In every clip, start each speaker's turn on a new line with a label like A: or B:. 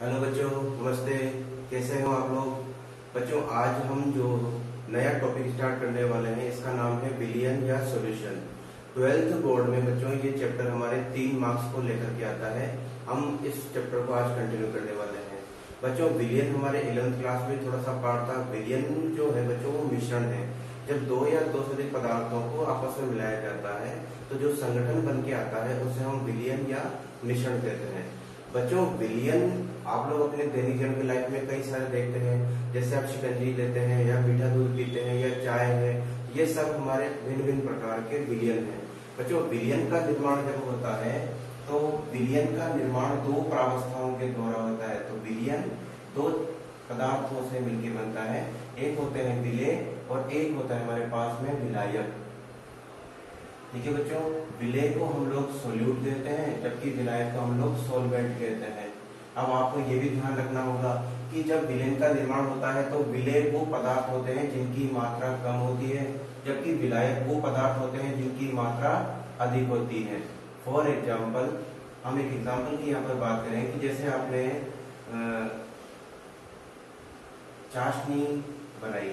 A: Hello बच्चों, नमस्ते। कैसे हो आप लोग? बच्चों, आज हम जो नया टॉपिक स्टार्ट करने वाले हैं इसका नाम है विलियन या सॉल्यूशन। 12th बोर्ड में बच्चों ये चैप्टर हमारे 3 मार्क्स को लेकर के आता है। हम इस चैप्टर को आज कंटिन्यू करने वाले हैं। बच्चों, विलियन हमारे 11th क्लास में थोड़ा सा पार्ट था। विलियन जो है बच्चों वो मिश्रण है। जब दो या दो से अधिक पदार्थों को आपस में मिलाया जाता है तो जो संगठन बन के आता है उसे हम विलियन या मिश्रण कहते हैं। बच्चों, विलियन आप लोग अपने दैनिक जीवन की लाइफ में कई सारे देखते हैं, जैसे आप शिकंजी लेते हैं या मीठा दूध पीते हैं या चाय है, ये सब हमारे भिन्न भिन्न प्रकार के विलियन हैं। बच्चों, विलियन का निर्माण जब होता है तो विलियन का निर्माण दो प्रावस्थाओं के द्वारा होता है। तो विलियन दो पदार्थों से मिलकर बनता है, एक होते हैं विलेय और एक होता है हमारे पास में विलायक। ठीक है बच्चों, विलेय को हम लोग सोल्यूट कहते हैं जबकि विलायक को हम लोग सॉल्वेंट कहते हैं। अब आपको ये भी ध्यान रखना होगा कि जब विलेय का निर्माण होता है तो विलेय वो पदार्थ होते हैं जिनकी मात्रा कम होती है, जबकि विलायक वो पदार्थ होते हैं जिनकी मात्रा अधिक होती है। फॉर एग्जाम्पल, हम एक एग्जाम्पल की यहाँ पर बात करें कि जैसे आपने चाशनी बनाई,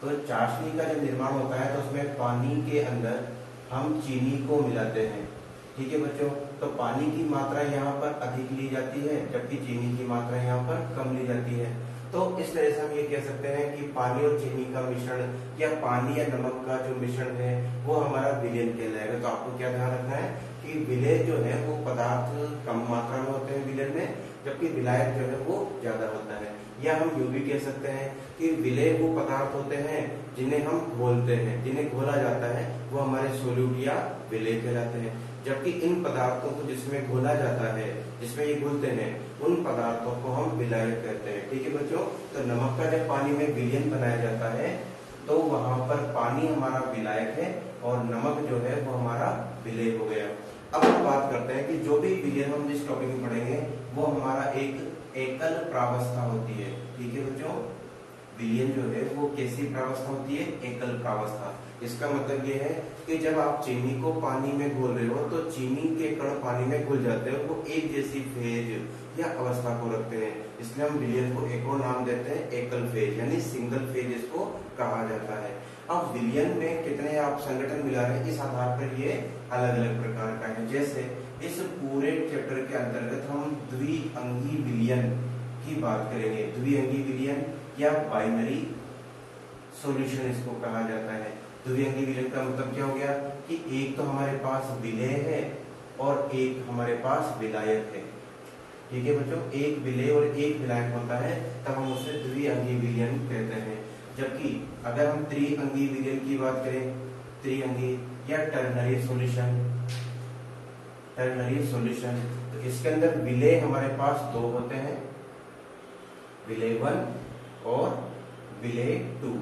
A: तो चाशनी का जब निर्माण होता है तो उसमें पानी के अंदर हम चीनी को मिलाते हैं। ठीक है बच्चों, तो पानी की मात्रा यहाँ पर अधिक ली जाती है जबकि चीनी की मात्रा यहाँ पर कम ली जाती है। तो इस तरह से हम ये कह सकते हैं कि पानी और चीनी का मिश्रण या पानी या नमक का जो मिश्रण है वो हमारा विलेय कहलाएगा। तो आपको क्या ध्यान रखना है कि विलेय जो है वो पदार्थ कम मात्रा में होते हैं विलेय में, जबकि विलायक जो है वो ज्यादा होता है। या हम यूं भी कह सकते हैं कि विलेय वो पदार्थ होते हैं जिन्हें हम घोलते हैं, जिन्हें घोला जाता है वो हमारे सोल्यूट या विलेय कहलाते हैं, जबकि इन पदार्थों को जिसमें घोला जाता है, जिसमें ये घुलते हैं, उन पदार्थों को हम विलायक कहते हैं। ठीक है बच्चों, तो नमक का जब पानी में विलयन बनाया जाता है तो वहां पर पानी हमारा विलायक है और नमक जो है वो हमारा विलेय हो गया। अब हम बात करते हैं कि जो भी विलयन हम जिस टॉपिक में पढ़ेंगे वो हमारा एक एकल प्रावस्था होती है। ठीक है बच्चों, विलयन जो है वो कैसी प्रावस्था होती है? एकल प्रावस्था। इसका मतलब ये है कि जब आप चीनी को पानी में घोल रहे हो तो चीनी के कण पानी में घुल जाते हैं, वो एक जैसी फेज या अवस्था को रखते हैं, इसलिए हम विलयन को एक और नाम देते हैं एकल फेज, यानी सिंगल फेज इसको कहा जाता है। अब विलयन में कितने आप संगठन मिला रहे हैं इस आधार पर ये अलग अलग प्रकार का है। जैसे इस पूरे चैप्टर के अंतर्गत हम द्विअंगी विलयन की बात करेंगे। द्विअंगी विलयन या बाइनरी सॉल्यूशन इसको कहा जाता है। द्विअंगी विलयन का मतलब क्या हो गया कि एक तो हमारे पास विलेय है और एक हमारे पास विलायक है। ठीक है बच्चों, एक विलेय और एक विलायक होता है तब हम उसे द्विअंगी विलयन कहते हैं। जबकि अगर हम त्रिअंगी विलयन की बात करें, त्रिअंगी या टर्नरी सॉल्यूशन, टर्नरी सॉल्यूशन, तो इसके अंदर विलेय हमारे पास दो होते हैं, विलेय 1 और विलेय 2,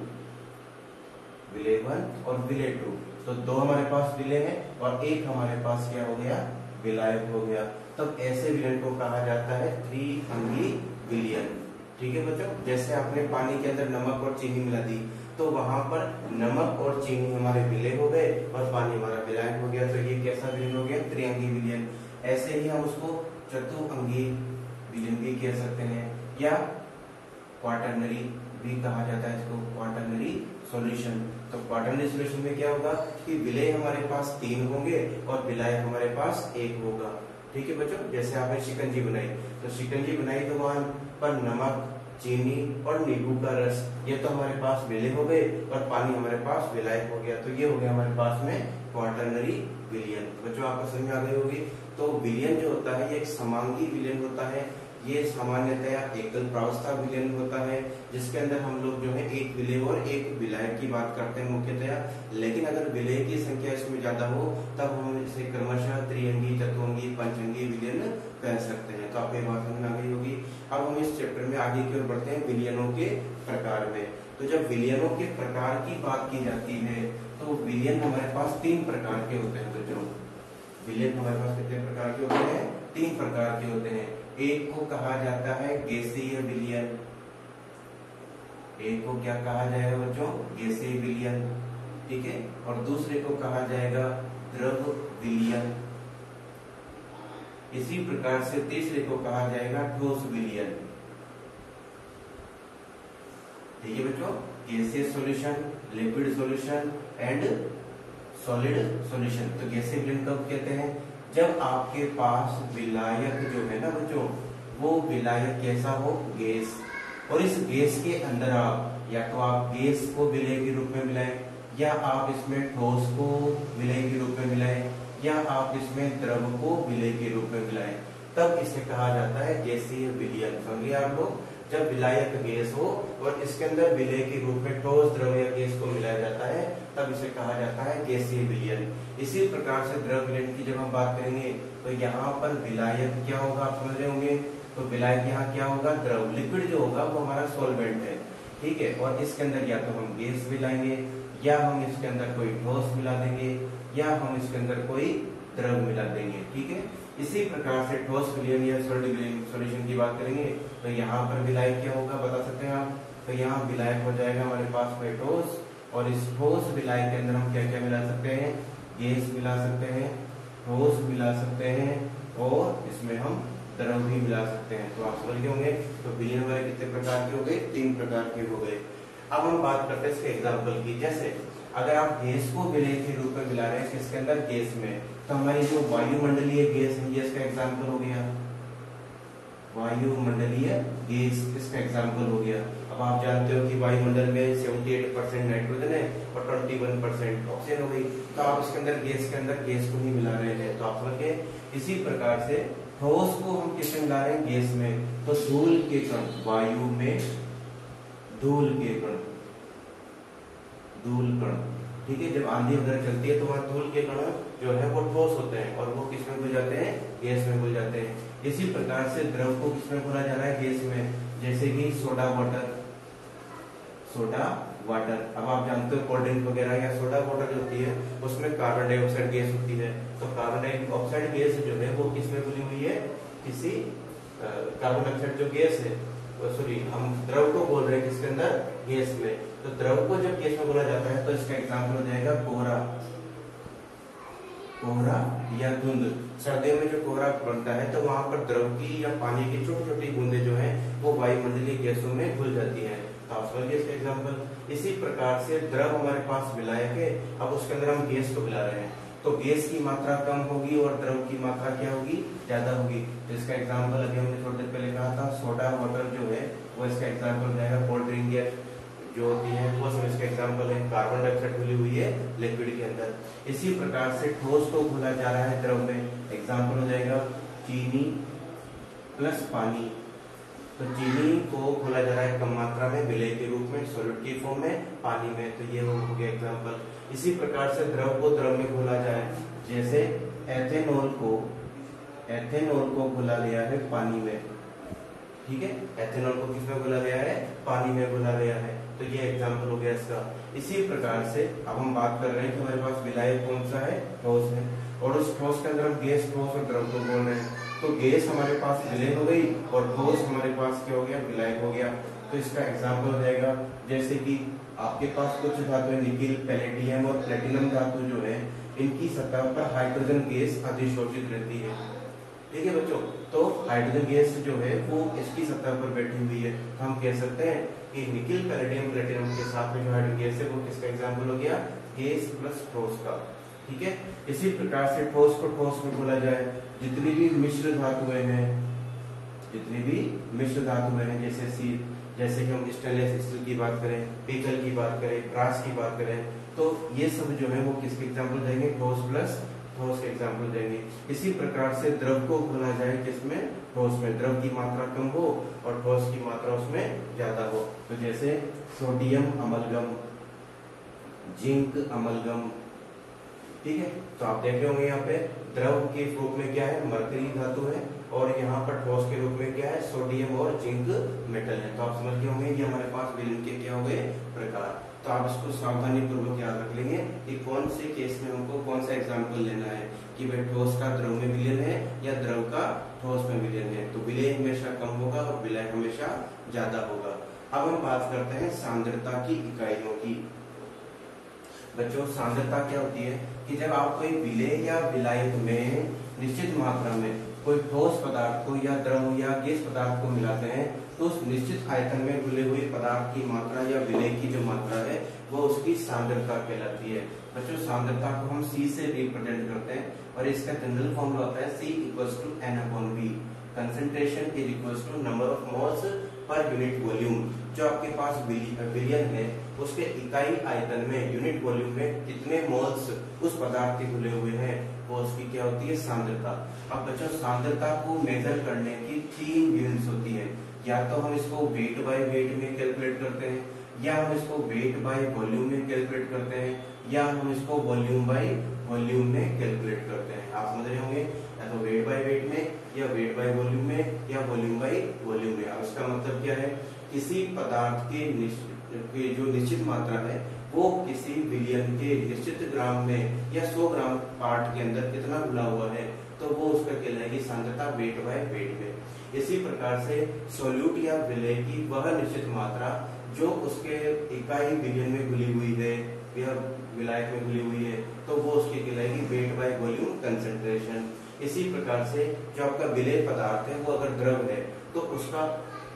A: विलेय 1 और विलेय 2। तो दो हमारे पास विलेय है और एक हमारे पास क्या हो गया? विलायक हो गया। तब ऐसे विलयन को कहा जाता है त्रिअंगी विलयन। ठीक है बच्चों, जैसे आपने पानी के अंदर नमक और चीनी मिला दी तो वहां पर नमक और चीनी हमारे विलेय हो गए और पानी हमारा विलायक हो गया। तो ये कैसा विलयन हो गया? त्रिअंगी विलयन। ऐसे ही हम उसको चतुअंगी विलयन भी कह सकते हैं या क्वाटरनरी भी कहा जाता है, इसको क्वाटरनरी सॉल्यूशन। तो क्वाटरनरी सॉल्यूशन में क्या होगा कि विलेय हमारे पास 3 होंगे और विलायक हमारे पास 1 होगा। ठीक है बच्चों, जैसे आपने शिकंजी बनाई तो शिकंजी बनाई तो वहां पर नमक, चीनी और नींबू का रस ये तो हमारे पास विलेय हो गए और पानी हमारे पास विलायक हो गया। तो ये हो गया हमारे पास में क्वाटरनरी विलयन। बच्चों, आपको समझ में आ गई होगी। तो विलयन जो होता है ये एक समांगी विलयन होता है। ये सामान्यतया एकल प्रावस्था विलयन होता है जिसके अंदर हम लोग जो है एक विलेय और एक विलायक की बात करते हैं मुख्यतया। लेकिन अगर विलेय की संख्या इसमें ज्यादा हो तब हम इसे क्रमशः त्रिअंगी, चतुअंगी, पंचअंगी विलयन कह सकते हैं। तो आपको ये बात समझ में आ गई होगी। अब हम इस चैप्टर में आगे की ओर बढ़ते हैं विलयनों के प्रकार में। तो जब विलयनों के प्रकार की बात की जाती है तो विलयन हमारे पास 3 प्रकार के होते हैं बच्चों। विलयन हमारे पास कितने प्रकार के होते हैं? 3 प्रकार के होते हैं। एक को कहा जाता है गैसीय विलयन। एक को क्या कहा जाएगा बच्चों? गैसीय विलयन। ठीक है, और दूसरे को कहा जाएगा द्रव विलयन। इसी प्रकार से तीसरे को कहा जाएगा ठोस विलयन। ठीक है बच्चों, gaseous solution, liquid solution and solid solution. तो गैसीय विलयन कब कहते हैं? जब आपके पास विलायक जो है ना बच्चों, वो विलायक कैसा हो? गैस। और इस गैस के अंदर आप या तो आप गैस को विलय के रूप में मिलाएं, या आप इसमें ठोस को विलय के रूप में मिलाएं, या आप इसमें द्रव को विलय के रूप में मिलाएं, तब इसे कहा जाता है गैसीय विलयन। समझिए आप लोग, जब विलायक गैस हो और इसके अंदर विलय के रूप में ठोस, द्रव या गैस को मिलाया जाता है, तब इसे कहा जाता है गैसीय विलयन। इसी प्रकार से द्रव विलयन की जब हम बात करेंगे तो यहाँ पर विलायक क्या होगा आप समझ रहे होंगे। तो विलायक यहाँ क्या होगा? द्रव। लिक्विड जो होगा वो हमारा सॉल्वेंट है, ठीक है। और इसके अंदर या तो हम गैस मिलाएंगे, या हम इसके अंदर कोई ठोस मिला देंगे, या हम इसके अंदर कोई द्रव मिला देंगे, ठीक है। इसी प्रकार से ठोस विलयन या सॉलिड विलयन सॉल्यूशन की बात करेंगे तो यहाँ पर विलायक क्या होगा बता सकते हैं आप? तो यहाँ विलायक हो जाएगा हमारे पास में ठोस, और इस ठोस विलायक के अंदर हम क्या क्या मिला सकते हैं? गैस मिला सकते हैं, ठोस मिला सकते हैं, और इसमें हम द्रव भी मिला सकते हैं। तो आप समझ गए होंगे। तो विलयन हमारे कितने प्रकार के हो गए? 3 प्रकार के हो गए। अब हम बात करते हैं इसके एग्जाम्पल की। जैसे अगर आप गैस को विलय के रूप में मिला रहे हैं किसके अंदर? गैस में, तो हमारी जो वायुमंडलीय गैस है ये इसका एग्जाम्पल हो गया। वायुमंडलीय गैस इसका एग्जाम्पल हो गया। अब आप जानते हो कि वायुमंडल में 78% नाइट्रोजन है और 21% ऑक्सीजन हो गई, तो आप इसके अंदर गैस के अंदर गैस को ही मिला रहे हैं। तो आप समझ गए। इसी प्रकार से ठोस को हम किसमें मिला रहे हैं? गैस में। तो धूल के कण, वायु में धूल के कण, धूल कण, ठीक है। जब आंधी वगैरह चलती है तो वहाँ धूल के कण जो है वो ठोस होते हैं और वो किसमें घुल जाते हैं? गैस में घुल जाते हैं। इसी प्रकार से द्रव को किसमें घोला जा रहा है? गैस में। जैसे कि सोडा वाटर, सोडा वाटर। अब आप जानते हो कोल्ड ड्रिंक वगैरह या सोडा वाटर जो होती है उसमें कार्बन डाइऑक्साइड गैस होती है। तो कार्बन डाइऑक्साइड गैस जो है वो किसमें घुली हुई है? किसी कार्बन डाइऑक्साइड जो गैस है, सॉरी हम द्रव को बोल रहे हैं किसके अंदर? गैस में। तो द्रव को जब गैस में बोला जाता है तो इसका एग्जाम्पल हो जाएगा कोहरा, कोहरा या धुंध। सर्दियों में जो कोहरा बनता है तो वहां पर द्रव की या पानी की छोटी छोटी बूंदें जो है वो वायुमंडलीय गैसों में घुल जाती है। तो आप समझिए इसका एग्जाम्पल। इसी प्रकार से द्रव हमारे पास विलायक है, अब उसके अंदर हम गैस को मिला रहे हैं, तो गैस की मात्रा कम होगी और द्रव की मात्रा क्या होगी? ज्यादा होगी। तो इसका एग्जाम्पल अभी हमने थोड़ी देर पहले कहा था, सोडा वाटर जो है वो इसका एग्जाम्पल हो जाएगा। कोल्ड ड्रिंक गैस जो होती है वो सब इसका एग्जाम्पल है। कार्बन डाइऑक्साइड घुली हुई है लिक्विड के अंदर। इसी प्रकार से ठोस को घोला जा रहा है द्रव में, एग्जाम्पल हो जाएगा चीनी प्लस पानी। तो चीनी को घोला जा रहा है कम मात्रा में विलय के रूप में, सॉलिड की फॉर्म में, पानी में। तो ये हो गया एग्जाम्पल। इसी प्रकार से द्रव को द्रव में घोला जाए, जैसे एथेनॉल को घोला गया है पानी में, ठीक है। एथेनॉल को किसमें घोला गया है? पानी में घोला गया है। तो ये एग्जाम्पल हो गया इसका। इसी प्रकार से अब हम बात कर रहे हैं कि हमारे पास विलायक कौन सा है? ठोस है। और उस ठोस के अंदर हम गैस, ठोस और द्रव को बोल रहे हैं। तो गैस हमारे पास विलय हो गई और ठोस हमारे पास क्या हो गया? विलायक हो गया। तो इसका एग्जाम्पल हो जाएगा जैसे कि आपके पास कुछ धातु है, निकिल, पैलेडियम और प्लेटिनम धातु जो है इनकी सतह पर हाइड्रोजन गैस अधिशोषित रहती है, ठीक है बच्चों। तो हाइड्रोजन गैस जो है वो इसकी सतह पर बैठी हुई है। तो हम कह सकते हैं कि निकिल, पैलेडियम, प्लेटिनम के साथ में जो हाइड्रोजन गैस है वो किसका एग्जाम्पल हो गया? गैस प्लस ठोस का, ठीक है। इसी प्रकार से ठोस को ठोस में घोला जाए, जितनी भी मिश्र धातुएं हैं, जितनी भी मिश्र धातुएं हैं, जैसे कि हम स्टेनलेस स्टील की बात करें, पीतल की बात करें, ब्रास की बात करें, तो ये सब जो है वो किसके एग्जाम्पल देंगे? ठोस प्लस ठोस के एग्जाम्पल देंगे। इसी प्रकार से द्रव को घोला जाए किसमें? ठोस में। द्रव की मात्रा कम हो और ठोस की मात्रा उसमें ज्यादा हो। तो जैसे सोडियम अमलगम, जिंक अमलगम, ठीक है। तो आप देख रहे होंगे यहाँ पे द्रव के रूप में क्या है? मरकरी धातु है, और यहाँ पर ठोस के रूप में क्या है? सोडियम और जिंक मेटल है। तो आप समझ गए होंगे कि हमारे पास विलयन के क्या हो गए? प्रकार। तो आप इसको सावधानी पूर्वक याद रख लेंगे कि कौन से केस में हमको कौन सा एग्जाम्पल लेना है, कि भाई ठोस का द्रव में विलयन है या द्रव का ठोस में विलयन है। तो विलय हमेशा कम होगा और विलय हमेशा ज्यादा होगा। अब हम बात करते हैं सांद्रता की इकाइयों की। बच्चों सांद्रता क्या होती है? कि जब आप कोई विलय या विलायक में निश्चित मात्रा में कोई ठोस पदार्थ को या द्रव या गैस पदार्थ को मिलाते हैं तो उस निश्चित आयतन में घुले हुए पदार्थ की मात्रा या विलय की जो मात्रा है वो उसकी सांद्रता कहलाती है। बच्चों सांद्रता को हम C से रिप्रेजेंट करते हैं और इसका जनरल फॉर्मूला होता है C = N/V। Concentration is equal to number of moles per unit volume. जो आपके पास विलयन है उसके इकाई आयतन में यूनिट वॉल्यूम में कितने मोल्स उस पदार्थ के घुले हुए हैं वो उसकी क्या होती है सांद्रता। अब बच्चों सांद्रता को मेजर करने की 3 यूनिट्स होती है। या तो हम इसको वेट बाय वेट में कैलकुलेट करते हैं, या हम इसको वेट बाय वॉल्यूम में कैलकुलेट करते हैं, या हम इसको वॉल्यूम बाय वॉल्यूम में कैलकुलेट करते हैं। आप समझ रहे होंगे, या तो वेट बाय वेट में, या वेट बाय वॉल्यूम में, या वॉल्यूम बाय वॉल्यूम में। अब इसका मतलब क्या है, किसी पदार्थ के जो निश्चित मात्रा है वो किसी विलयन के निश्चित ग्राम में या 100 ग्राम पार्ट के अंदर कितना घुला हुआ है तो वो उसका कहलाएगी सांद्रता वेट बाय वेट में। इसी प्रकार से सोल्यूट या विलय की वह निश्चित मात्रा जो उसके इकाई विलयन में घुली हुई है या विलायक में घुली हुई है तो वो उसकी कहलाएगी वेट बाय वॉल्यूम कंसंट्रेशन। इसी प्रकार से जो आपका विलय पदार्थ है वो अगर द्रव है तो उसका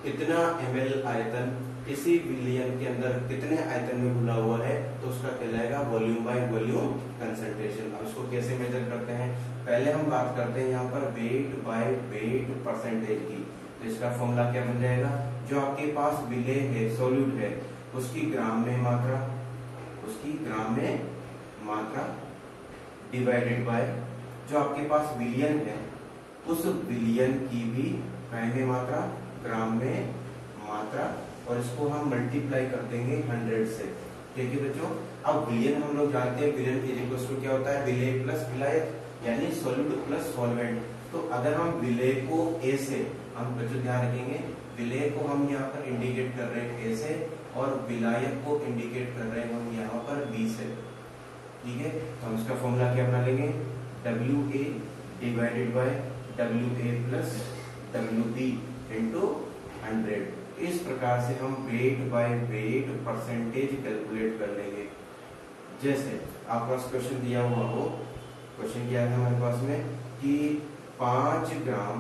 A: कितना ml आयतन किसी विलयन के अंदर कितने आयतन में घुला हुआ है तो उसका कहलाएगा वॉल्यूम बाय वॉल्यूम कंसंट्रेशन। अब इसको कैसे मेजर करते हैं, पहले हम बात करते हैं यहाँ पर वेट बाय वेट परसेंटेज की। तो इसका फॉर्मूला क्या बन जाएगा, जो आपके पास विलय है सोल्यूट है उसकी ग्राम में मात्रा डिवाइडेड बाय जो आपके पास विलयन है उस विलयन की भी में मात्रा ग्राम में मात्रा और इसको हम मल्टीप्लाई कर देंगे 100 से। ठीक है बच्चों, अब विलयन हम लोग जानते हैं, विलयन इज इक्वल टू क्या होता है, विलय प्लस विलायक यानी सॉल्यूट प्लस सॉल्वेंट। तो अगर हम विलय को A से, हम बच्चों ध्यान रखेंगे विलय को हम यहाँ पर इंडिकेट कर रहे हैं A से और विलायक को इंडिकेट कर रहे हैं हम यहाँ पर B से। ठीक है, तो हम इसका फॉर्मूला क्या बना लेंगे, WA divided by WA plus WB into 100। इस प्रकार से हम weight by weight percentage calculate कर लेंगे। जैसे आपके पास क्वेश्चन दिया हुआ हो, क्वेश्चन क्या है हमारे पास में कि 5 ग्राम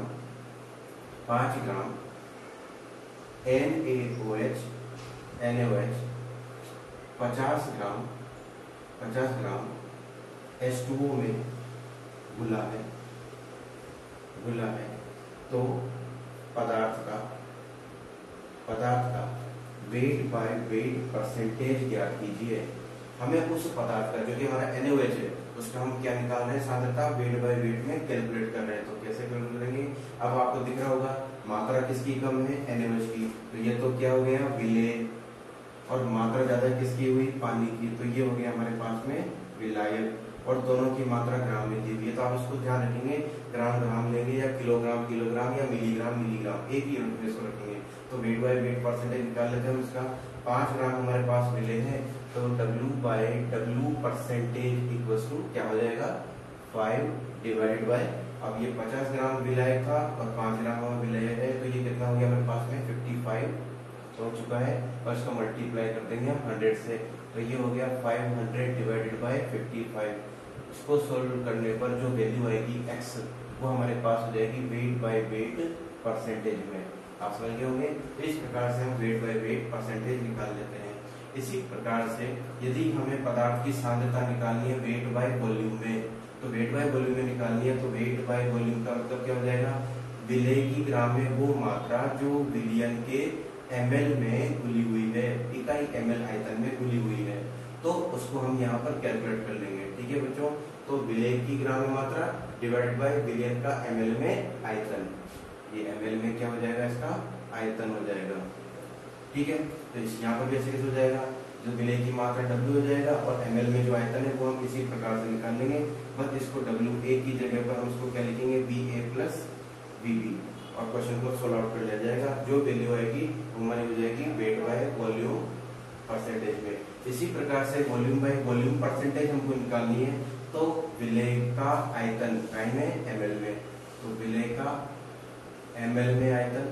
A: NaOH 50 ग्राम H2O में घुला है तो पदार्थ का वेट बाय वेट परसेंटेज ज्ञात कीजिए। हमें उस पदार्थ का जो कि हमारा NaOH है उसका हम क्या निकाल रहे हैं, सांद्रता वेट बाय वेट में कैलकुलेट कर रहे हैं। तो कैसे कैलकुलेट करेंगे, अब आपको दिख रहा होगा मात्रा किसकी कम है, NaOH की, तो ये तो क्या हो गया विलय, और मात्रा ज्यादा किसकी हुई, पानी की, तो ये हो गया हमारे पास में विलायक, और दोनों की मात्रा ग्राम में दी हुई है। तो आप इसको ध्यान रखेंगे, ग्राम लेंगे या किलोग्राम या मिलीग्राम, एक ही यूनिट में इसको रखेंगे। तो वेट बाय वेट परसेंटेज निकाल लेते हैं हम इसका। 5 ग्राम हमारे पास विलय है तो W by W percentage equals to क्या हो जाएगा, 5 डिवाइडेड बाय, अब ये 50 ग्राम विलायक था और 5 ग्राम विलय है तो ये कितना हो गया हमारे पास में 55 हो चुका है, और इसको मल्टीप्लाई कर देंगे हम 100 से, तो ये हो गया 500 डिवाइडेड बाय 55। इसको सोल्व करने पर जो वैल्यू आएगी x वो हमारे पास हो जाएगी वेट बाय वेट परसेंटेज में। आप समझ गए होंगे, तो इस प्रकार से हम वेट बाय वेट परसेंटेज निकाल लेते हैं। इसी प्रकार से यदि हमें पदार्थ की सांद्रता निकालनी है वेट बाय वॉल्यूम में, तो वेट बाय वॉल्यूम में निकालनी है तो वेट बाय वॉल्यूम का मतलब क्या हो जाएगा, विलय की ग्राम में वो मात्रा जो विलयन के ml में घुली हुई है, इकाई ml आयतन में घुली हुई है, तो उसको हम यहाँ पर कैलकुलेट कर लेंगे। ठीक है बच्चों, तो विलय की ग्राम में मात्रा डिवाइडेड बाय विलयन का ml में आयतन, ये ml में क्या हो जाएगा, इसका आयतन हो जाएगा। ठीक है, तो यहाँ पर भी ऐसे कैसे हो जाएगा, जो विलय की मात्रा W हो जाएगा और ml में जो आयतन है वो हम इसी प्रकार से निकाल लेंगे। बस इसको WA की जगह पर हम उसको क्या लिखेंगे, VA प्लस VB, और क्वेश्चन को सोल्व आउट कर लिया जाएगा। जो वैल्यू आएगी वो हमारी हो जाएगी वेट बाय वॉल्यूम परसेंटेज में। इसी प्रकार से वॉल्यूम बाय वॉल्यूम परसेंटेज हमको निकालनी है, तो विलय का आयतन में ml में, तो विलय का ml में आयतन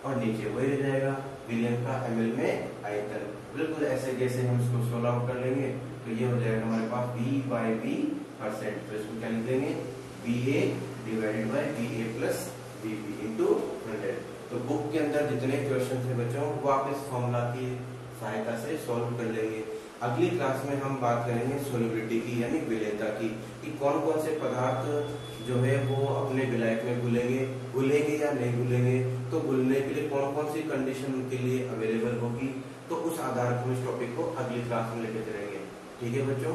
A: और नीचे वही रह जाएगा विलयन का ml में आयतन। बिल्कुल ऐसे जैसे हम इसको सोल्व आउट कर लेंगे तो ये हो जाएगा हमारे पास V बाय V परसेंट, तो इसको क्या लिख देंगे, VA divided by VA plus VB into 100। तो बुक के अंदर जितने क्वेश्चन थे बच्चों वो आप इस फॉर्मूला की सहायता से सॉल्व कर लेंगे। अगली क्लास में हम बात करेंगे सोलिबिलिटी की यानी विलेयता की, कि कौन कौन से पदार्थ जो है वो अपने विलायक में घुलेंगे या नहीं घुलेंगे, तो घुलने के लिए कौन कौन सी कंडीशन उनके लिए अवेलेबल होगी। तो उस आधार पर इस टॉपिक को अगली क्लास में लेकर चलेंगे। ठीक है बच्चों।